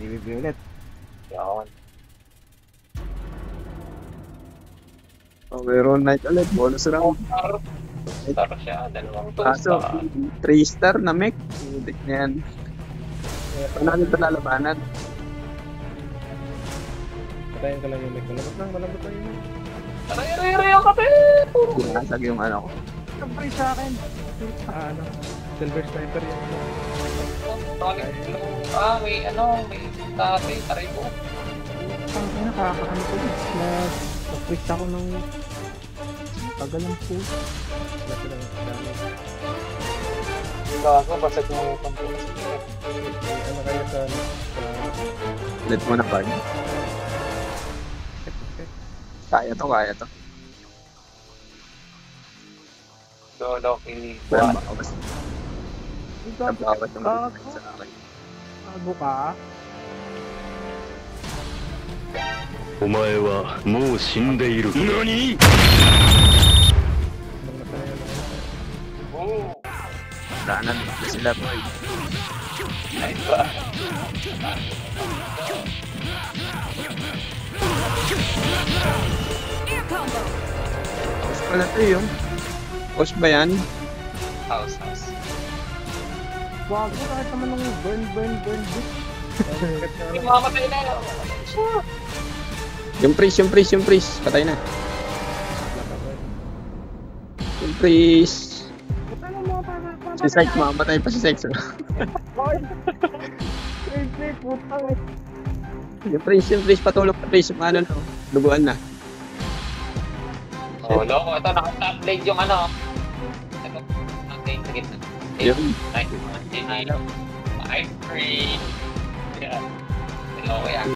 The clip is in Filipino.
PVP ulit. Yun. Oh, meron night ulit. Bonus round. Star siya. Dalawang 2 Kaso, star. 3-star na mech. Hindi na yan. Paano natin ito lalabanan? Patayin ko lang yung mic. Malambot lang yung mic. Aray ang kape! Ginasag yung ano ko. Siyempre sa akin. Ano? Silver sniper yung ano. May tate, taray ko. Ang nakakaano ko din. Na-twist ako ng tagal ng pool. Wala lang dami. Gago, basag mo yung pampulas. Ano kaya sa Let mo na card. Kaya to. Loki. Walang makawas. Nabawas yung sa akin. Bago ka? お前はもう死んでいる。何？ Oh! Kanan na sila boy. Nice ba? Push pala to yung. Push ba yan? House. Bago kahit naman ng burn bit. Yung mamatay na. Yung priest. Patay na. Yung priest. Si Sykes, mamatay pa si Sykes. Yung priest, patulog na priest. Yung ano, duguan na. Oh, loko. Ito, naka-top blade yung ano. Okay, sige na. Yun. Nice. I'm free. Yeah. Loko yan.